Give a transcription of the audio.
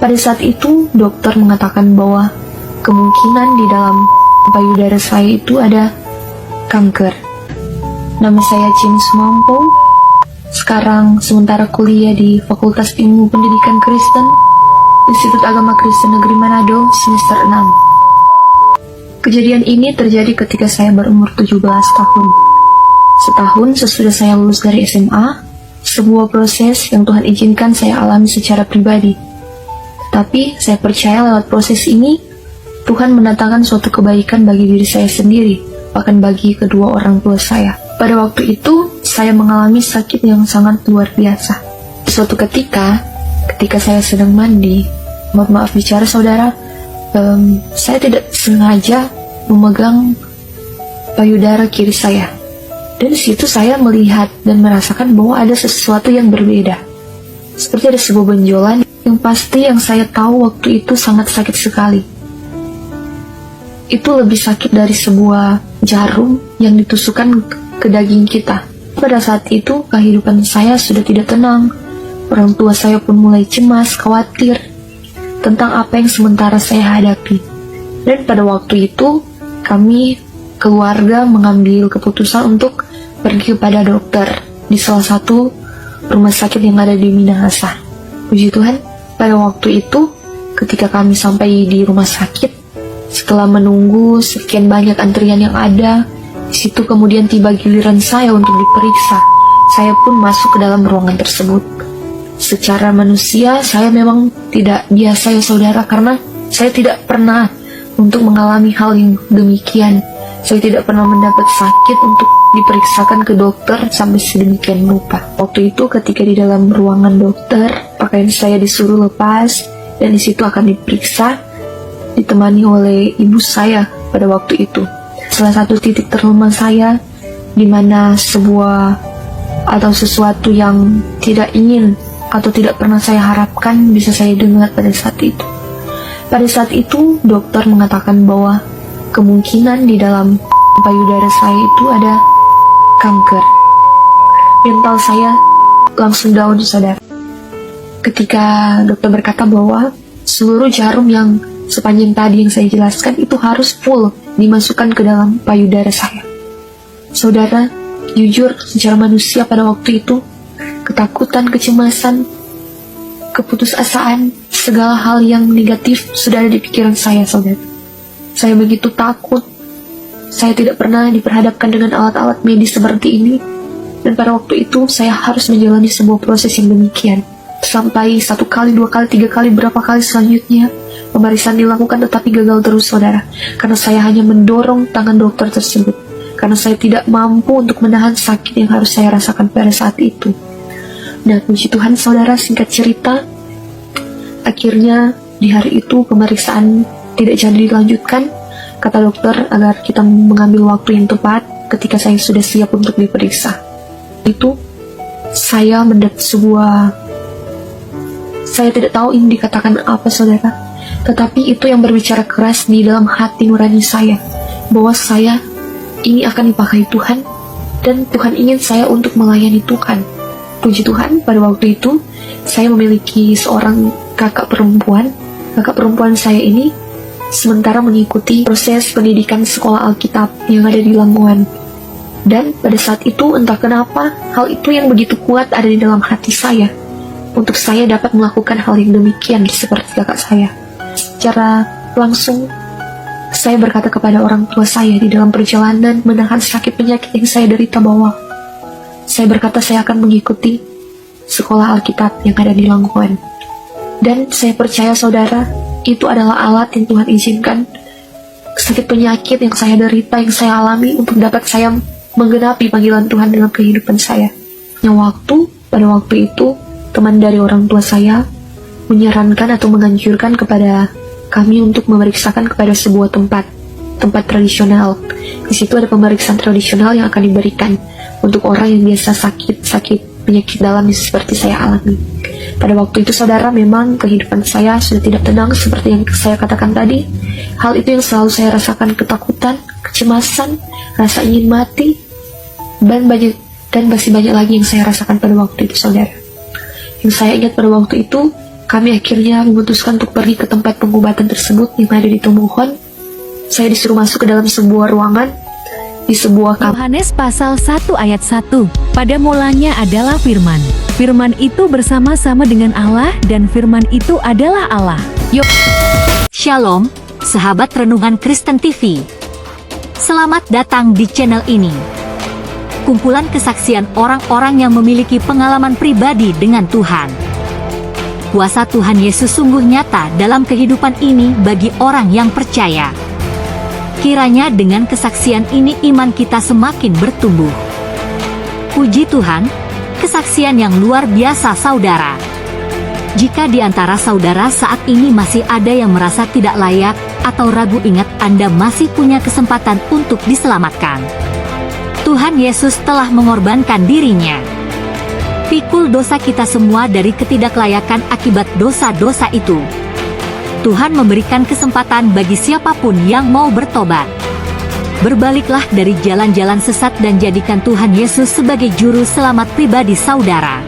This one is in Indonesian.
Pada saat itu, dokter mengatakan bahwa kemungkinan di dalam payudara saya itu ada kanker. Nama saya James Mampo. Sekarang sementara kuliah di Fakultas Ilmu Pendidikan Kristen, Institut Agama Kristen Negeri Manado, semester 6. Kejadian ini terjadi ketika saya berumur 17 tahun. Setahun sesudah saya lulus dari SMA, sebuah proses yang Tuhan izinkan saya alami secara pribadi. Tapi saya percaya lewat proses ini, Tuhan mendatangkan suatu kebaikan bagi diri saya sendiri, bahkan bagi kedua orang tua saya. Pada waktu itu, saya mengalami sakit yang sangat luar biasa. Suatu ketika saya sedang mandi, maaf bicara saudara, saya tidak sengaja memegang payudara kiri saya. Dan di situ saya melihat dan merasakan bahwa ada sesuatu yang berbeda. Seperti ada sebuah benjolan yang pasti yang saya tahu waktu itu sangat sakit sekali. Itu lebih sakit dari sebuah jarum yang ditusukkan ke daging kita. Pada saat itu kehidupan saya sudah tidak tenang. Orang tua saya pun mulai cemas, khawatir tentang apa yang sementara saya hadapi. Dan pada waktu itu kami keluarga mengambil keputusan untuk pergi kepada dokter di salah satu rumah sakit yang ada di Minahasa. Puji Tuhan, pada waktu itu ketika kami sampai di rumah sakit, setelah menunggu sekian banyak antrian yang ada, di situ kemudian tiba giliran saya untuk diperiksa. Saya pun masuk ke dalam ruangan tersebut. Secara manusia saya memang tidak biasa ya saudara, karena saya tidak pernah untuk mengalami hal yang demikian. Saya tidak pernah mendapat sakit untuk diperiksakan ke dokter sampai sedemikian rupa. Waktu itu ketika di dalam ruangan dokter, pakaian saya disuruh lepas dan di situ akan diperiksa, ditemani oleh ibu saya pada waktu itu. Salah satu titik terlemah saya, di mana sebuah atau sesuatu yang tidak ingin atau tidak pernah saya harapkan bisa saya dengar pada saat itu. Pada saat itu, dokter mengatakan bahwa kemungkinan di dalam payudara saya itu ada kanker. Mental saya langsung down, saudara. Ketika dokter berkata bahwa seluruh jarum yang sepanjang tadi yang saya jelaskan itu harus full dimasukkan ke dalam payudara saya. Saudara, jujur secara manusia pada waktu itu, ketakutan, kecemasan, keputusasaan, segala hal yang negatif sudah ada di pikiran saya, saudara. Saya begitu takut. Saya tidak pernah diperhadapkan dengan alat-alat medis seperti ini. Dan pada waktu itu saya harus menjalani sebuah proses yang demikian. Sampai 1 kali, 2 kali, 3 kali, berapa kali selanjutnya pemeriksaan dilakukan tetapi gagal terus, saudara. Karena saya hanya mendorong tangan dokter tersebut. Karena saya tidak mampu untuk menahan sakit yang harus saya rasakan pada saat itu. Nah, puji Tuhan saudara, singkat cerita, akhirnya di hari itu pemeriksaan tidak jadi dilanjutkan. Kata dokter agar kita mengambil waktu yang tepat ketika saya sudah siap untuk diperiksa. Itu saya mendapat saya tidak tahu ini dikatakan apa saudara, tetapi itu yang berbicara keras di dalam hati nurani saya, bahwa saya ini akan dipakai Tuhan dan Tuhan ingin saya untuk melayani Tuhan. Puji Tuhan, pada waktu itu saya memiliki seorang kakak perempuan. Kakak perempuan saya ini sementara mengikuti proses pendidikan sekolah Alkitab yang ada di Lamongan. Dan pada saat itu entah kenapa hal itu yang begitu kuat ada di dalam hati saya untuk saya dapat melakukan hal yang demikian seperti kakak saya. Secara langsung saya berkata kepada orang tua saya di dalam perjalanan menahan sakit penyakit yang saya derita bahwa saya berkata saya akan mengikuti sekolah Alkitab yang ada di Lamongan. Dan saya percaya saudara, itu adalah alat yang Tuhan izinkan sakit penyakit yang saya derita, yang saya alami untuk dapat saya menggenapi panggilan Tuhan dalam kehidupan saya. Pada waktu itu teman dari orang tua saya menyarankan atau menganjurkan kepada kami untuk memeriksakan kepada sebuah tempat tradisional. Di situ ada pemeriksaan tradisional yang akan diberikan untuk orang yang biasa sakit penyakit dalam seperti saya alami. Pada waktu itu saudara, memang kehidupan saya sudah tidak tenang seperti yang saya katakan tadi. Hal itu yang selalu saya rasakan, ketakutan, kecemasan, rasa ingin mati, dan masih banyak lagi yang saya rasakan pada waktu itu saudara. Yang saya ingat pada waktu itu, Kami akhirnya memutuskan untuk pergi ke tempat pengobatan tersebut yang ada di Tomohon. Saya disuruh masuk ke dalam sebuah ruangan di sebuah kamar. Yohanes pasal 1 ayat 1. Pada mulanya adalah firman. Firman itu bersama-sama dengan Allah dan firman itu adalah Allah. Shalom, sahabat Renungan Kristen TV. Selamat datang di channel ini. Kumpulan kesaksian orang-orang yang memiliki pengalaman pribadi dengan Tuhan. Kuasa Tuhan Yesus sungguh nyata dalam kehidupan ini bagi orang yang percaya. Kiranya dengan kesaksian ini iman kita semakin bertumbuh. Puji Tuhan, kesaksian yang luar biasa saudara. Jika di antara saudara saat ini masih ada yang merasa tidak layak atau ragu, ingat Anda masih punya kesempatan untuk diselamatkan. Tuhan Yesus telah mengorbankan dirinya. Pikul dosa kita semua dari ketidaklayakan akibat dosa-dosa itu. Tuhan memberikan kesempatan bagi siapapun yang mau bertobat. Berbaliklah dari jalan-jalan sesat dan jadikan Tuhan Yesus sebagai juru selamat pribadi saudara.